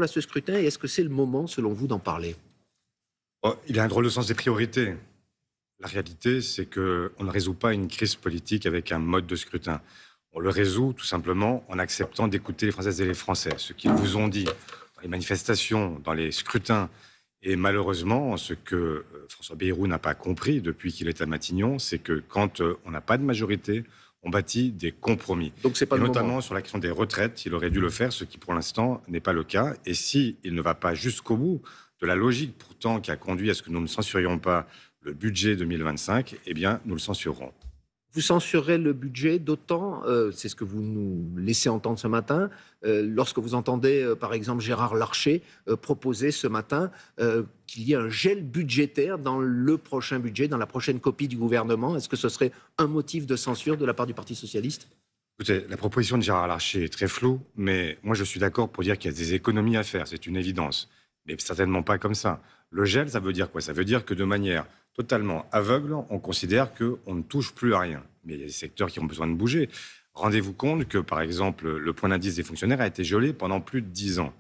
à ce scrutin et est-ce que c'est le moment, selon vous, d'en parler? Oh, il a un drôle de sens des priorités. La réalité, c'est qu'on ne résout pas une crise politique avec un mode de scrutin. On le résout tout simplement en acceptant d'écouter les Françaises et les Français, ce qu'ils vous ont dit dans les manifestations, dans les scrutins. Et malheureusement, ce que François Bayrou n'a pas compris depuis qu'il est à Matignon, c'est que quand on n'a pas de majorité, on bâtit des compromis. Donc c'est pas Et le moment. notamment sur la question des retraites, il aurait dû le faire, ce qui pour l'instant n'est pas le cas. Et s'il ne va pas jusqu'au bout de la logique pourtant qui a conduit à ce que nous ne censurions pas le budget 2025, eh bien nous le censurerons. Vous censurez le budget d'autant, c'est ce que vous nous laissez entendre ce matin, lorsque vous entendez, par exemple, Gérard Larcher proposer ce matin qu'il y ait un gel budgétaire dans le prochain budget, dans la prochaine copie du gouvernement. Est-ce que ce serait un motif de censure de la part du Parti socialiste? Écoutez, la proposition de Gérard Larcher est très floue, mais moi je suis d'accord pour dire qu'il y a des économies à faire, c'est une évidence. Mais certainement pas comme ça. Le gel, ça veut dire quoi? Ça veut dire que de manière totalement aveugle, on considère qu'on ne touche plus à rien. Mais il y a des secteurs qui ont besoin de bouger. Rendez-vous compte que, par exemple, le point d'indice des fonctionnaires a été gelé pendant plus de 10 ans.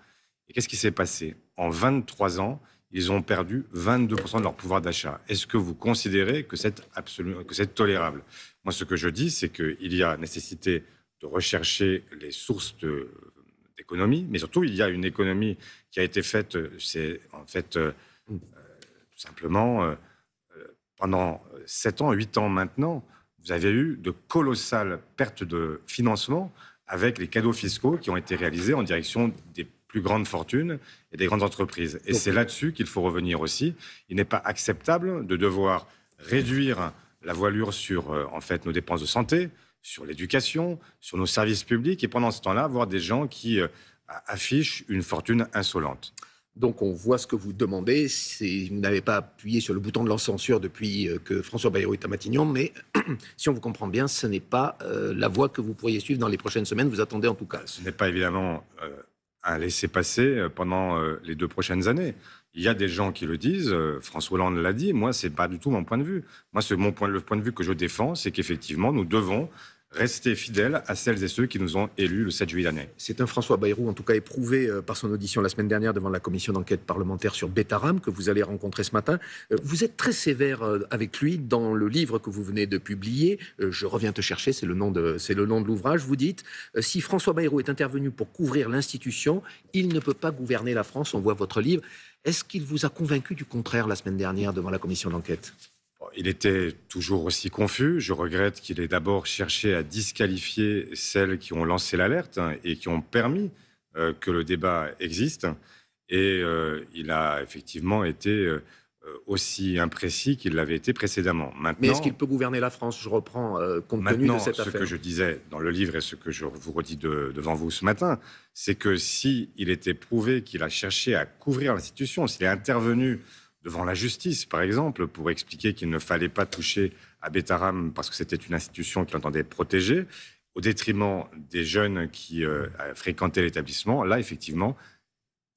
Et qu'est-ce qui s'est passé? En 23 ans, ils ont perdu 22% de leur pouvoir d'achat. Est-ce que vous considérez que c'est tolérable? Moi, ce que je dis, c'est qu'il y a nécessité de rechercher les sources d'économie, mais surtout, il y a une économie qui a été faite, c'est en fait tout simplement pendant 7 ans, 8 ans maintenant, vous avez eu de colossales pertes de financement avec les cadeaux fiscaux qui ont été réalisés en direction des plus grandes fortunes et des grandes entreprises. Et c'est là-dessus qu'il faut revenir aussi. Il n'est pas acceptable de devoir réduire la voilure sur en fait nos dépenses de santé, sur l'éducation, sur nos services publics, et pendant ce temps-là, voir des gens qui affichent une fortune insolente. Donc on voit ce que vous demandez. Vous n'avez pas appuyé sur le bouton de la censure depuis que François Bayrou est à Matignon, mais si on vous comprend bien, ce n'est pas la voie que vous pourriez suivre dans les prochaines semaines. Vous attendez en tout cas. Ce n'est pas évidemment un laisser-passer pendant les 2 prochaines années. Il y a des gens qui le disent, François Hollande l'a dit, moi, ce n'est pas du tout mon point de vue. Moi, le point de vue que je défends, c'est qu'effectivement, nous devons rester fidèles à celles et ceux qui nous ont élus le 7 juillet dernier. C'est un François Bayrou, en tout cas éprouvé par son audition la semaine dernière devant la commission d'enquête parlementaire sur Betaram, que vous allez rencontrer ce matin. Vous êtes très sévère avec lui dans le livre que vous venez de publier. Je reviens te chercher, c'est le nom de l'ouvrage. Vous dites, si François Bayrou est intervenu pour couvrir l'institution, il ne peut pas gouverner la France. On voit votre livre. Est-ce qu'il vous a convaincu du contraire la semaine dernière devant la commission d'enquête? Il était toujours aussi confus. Je regrette qu'il ait d'abord cherché à disqualifier celles qui ont lancé l'alerte et qui ont permis que le débat existe. Et il a effectivement été aussi imprécis qu'il l'avait été précédemment. Mais est-ce Maintenant, qu'il peut gouverner la France? Je reprends compte tenu de cette ce affaire. que je disais dans le livre et ce que je vous redis devant vous ce matin, c'est que s'il était prouvé qu'il a cherché à couvrir l'institution, s'il est intervenu devant la justice, par exemple, pour expliquer qu'il ne fallait pas toucher à Betaram parce que c'était une institution qu'il entendait protéger, au détriment des jeunes qui fréquentaient l'établissement, là, effectivement,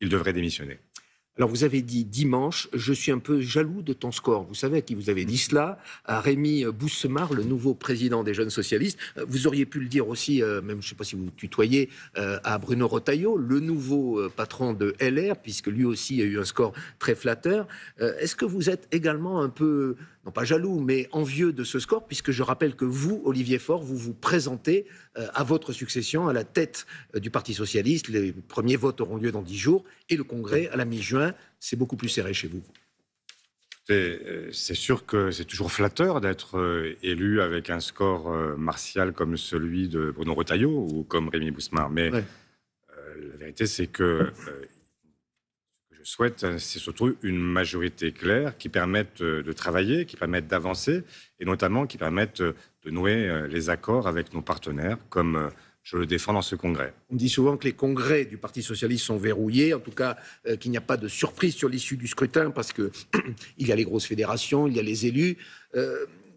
il devrait démissionner. Alors, vous avez dit dimanche, je suis un peu jaloux de ton score. Vous savez à qui vous avez dit cela? À Rémy Boussemar, le nouveau président des Jeunes Socialistes. Vous auriez pu le dire aussi, même je ne sais pas si vous tutoyez, à Bruno Retailleau, le nouveau patron de LR, puisque lui aussi a eu un score très flatteur. Est-ce que vous êtes également un peu, non pas jaloux, mais envieux de ce score, puisque je rappelle que vous, Olivier Faure, vous vous présentez à votre succession à la tête du Parti Socialiste. Les premiers votes auront lieu dans 10 jours et le Congrès à la mi-juin. C'est beaucoup plus serré chez vous. C'est sûr que c'est toujours flatteur d'être élu avec un score martial comme celui de Bruno Retailleau ou comme Rémy Boussemar. Mais Ouais. la vérité, c'est que je souhaite, c'est surtout une majorité claire qui permette de travailler, qui permette d'avancer et notamment qui permette de nouer les accords avec nos partenaires comme je le défends dans ce congrès. On dit souvent que les congrès du Parti socialiste sont verrouillés, en tout cas qu'il n'y a pas de surprise sur l'issue du scrutin parce qu'il y a les grosses fédérations, il y a les élus.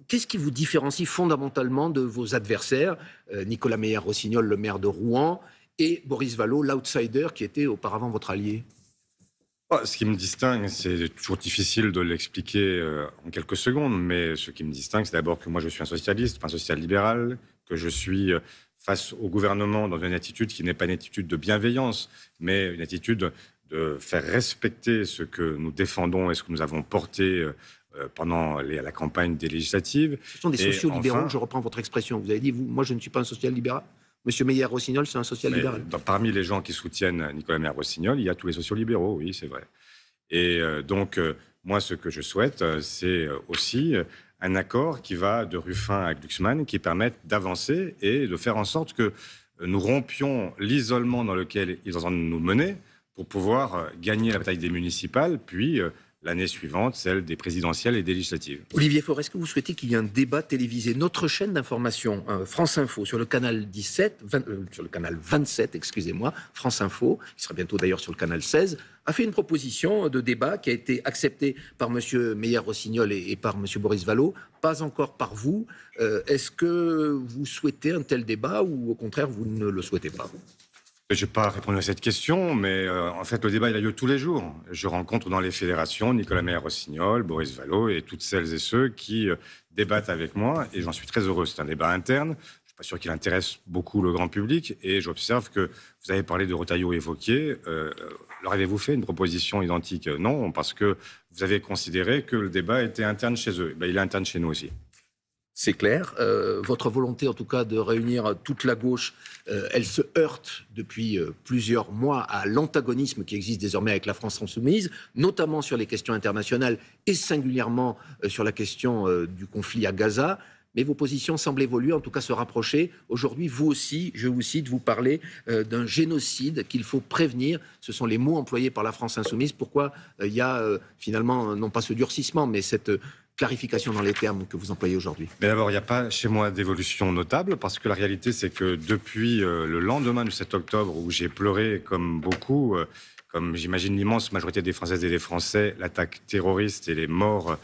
Qu'est-ce qui vous différencie fondamentalement de vos adversaires, Nicolas Meyer-Rossignol, le maire de Rouen, et Boris Vallaud, l'outsider qui était auparavant votre allié? Ce qui me distingue, c'est toujours difficile de l'expliquer en quelques secondes, mais ce qui me distingue, c'est d'abord que moi je suis un socialiste, pas un social-libéral, que je suis face au gouvernement dans une attitude qui n'est pas une attitude de bienveillance, mais une attitude de faire respecter ce que nous défendons et ce que nous avons porté pendant la campagne des législatives. Ce sont des sociaux-libéraux, je reprends votre expression. Vous avez dit, moi je ne suis pas un social-libéral. Monsieur Meyer-Rossignol, c'est un social-libéral. Parmi les gens qui soutiennent Nicolas Meyer-Rossignol, il y a tous les sociaux-libéraux, oui, c'est vrai. Et donc, moi, ce que je souhaite, c'est aussi un accord qui va de Ruffin à Glucksmann, qui permette d'avancer et de faire en sorte que nous rompions l'isolement dans lequel ils sont en train de nous mener pour pouvoir gagner la bataille des municipales, puis l'année suivante, celle des présidentielles et des législatives. Olivier Faure, est-ce que vous souhaitez qu'il y ait un débat télévisé? Notre chaîne d'information, France Info, sur le canal 27, excusez-moi, France Info, qui sera bientôt d'ailleurs sur le canal 16, a fait une proposition de débat qui a été acceptée par M. Meyer-Rossignol et par M. Boris Vallaud, pas encore par vous. Est-ce que vous souhaitez un tel débat ou au contraire, vous ne le souhaitez pas? Je ne vais pas répondre à cette question, mais en fait, le débat, il a lieu tous les jours. Je rencontre dans les fédérations Nicolas Meyer-Rossignol, Boris Vallaud et toutes celles et ceux qui débattent avec moi, et j'en suis très heureux. C'est un débat interne. Je ne suis pas sûr qu'il intéresse beaucoup le grand public, et j'observe que vous avez parlé de Retailleau et Wauquiez. Leur avez-vous fait une proposition identique? Non, parce que vous avez considéré que le débat était interne chez eux. Il est interne chez nous aussi. C'est clair. Votre volonté, en tout cas, de réunir toute la gauche, elle se heurte depuis plusieurs mois à l'antagonisme qui existe désormais avec la France insoumise, notamment sur les questions internationales et singulièrement sur la question du conflit à Gaza. Mais vos positions semblent évoluer, en tout cas se rapprocher. Aujourd'hui, vous aussi, je vous cite, vous parlez d'un génocide qu'il faut prévenir. Ce sont les mots employés par la France insoumise. Pourquoi il y a finalement, non pas ce durcissement, mais cette clarification dans les termes que vous employez aujourd'hui? Mais d'abord, il n'y a pas chez moi d'évolution notable, parce que la réalité, c'est que depuis le lendemain du 7 octobre, où j'ai pleuré comme beaucoup, comme j'imagine l'immense majorité des Françaises et des Français, l'attaque terroriste et les morts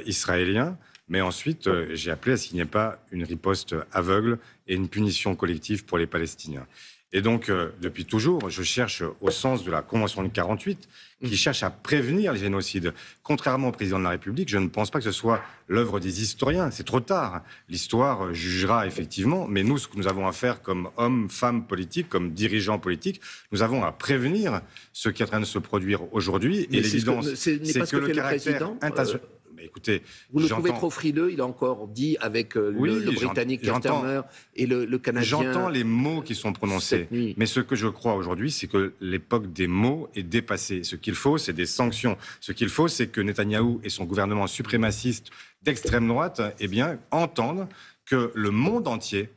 israéliens, mais ensuite, j'ai appelé à ce qu'il n'y ait pas une riposte aveugle et une punition collective pour les Palestiniens. Et donc, depuis toujours, je cherche au sens de la Convention de 1948, qui cherche à prévenir les génocides. Contrairement au président de la République, je ne pense pas que ce soit l'œuvre des historiens. C'est trop tard. L'histoire jugera effectivement, mais nous, ce que nous avons à faire comme hommes, femmes politiques, comme dirigeants politiques, nous avons à prévenir ce qui est en train de se produire aujourd'hui. Et l'évidence, c'est que le caractère international... Écoutez, vous le trouvez trop frileux? Il a encore dit avec le Britannique Kerstermer et le Canadien. J'entends les mots qui sont prononcés, mais ce que je crois aujourd'hui, c'est que l'époque des mots est dépassée. Ce qu'il faut, c'est des sanctions. Ce qu'il faut, c'est que Netanyahou et son gouvernement suprémaciste d'extrême droite, entendent que le monde entier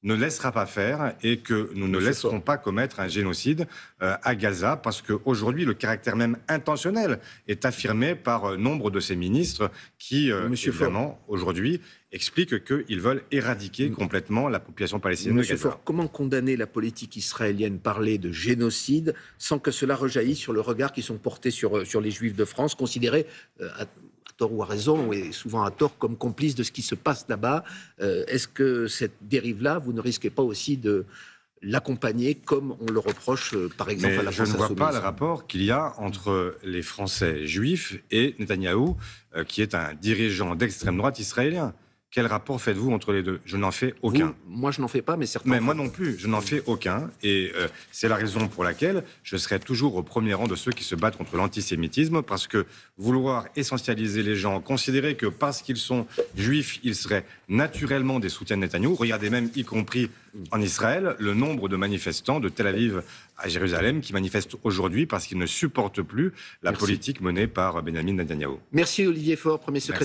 ne laissera pas faire et que nous ne laisserons pas commettre un génocide à Gaza, parce qu'aujourd'hui, le caractère même intentionnel est affirmé par nombre de ces ministres qui, évidemment, aujourd'hui, expliquent qu'ils veulent éradiquer complètement la population palestinienne de Gaza. Faure, comment condamner la politique israélienne, parler de génocide, sans que cela rejaillisse sur le regard qui sont portés sur les Juifs de France, considérés à tort ou à raison, et souvent à tort, comme complices de ce qui se passe là-bas? Est-ce que cette dérive-là, vous ne risquez pas aussi de l'accompagner, comme on le reproche, par exemple, à la France insoumise? Je ne vois pas le rapport qu'il y a entre les Français juifs et Netanyahou, qui est un dirigeant d'extrême droite israélien. Quel rapport faites-vous entre les deux? Je n'en fais aucun. Moi, je n'en fais pas, mais certains... Mais moi non plus, je n'en fais aucun. Et c'est la raison pour laquelle je serai toujours au premier rang de ceux qui se battent contre l'antisémitisme, parce que vouloir essentialiser les gens, considérer que parce qu'ils sont juifs, ils seraient naturellement des soutiens de Netanyahou. Regardez même, y compris en Israël, le nombre de manifestants de Tel Aviv à Jérusalem qui manifestent aujourd'hui parce qu'ils ne supportent plus la politique menée par Benjamin Netanyahou. Merci Olivier Faure, premier secrétaire.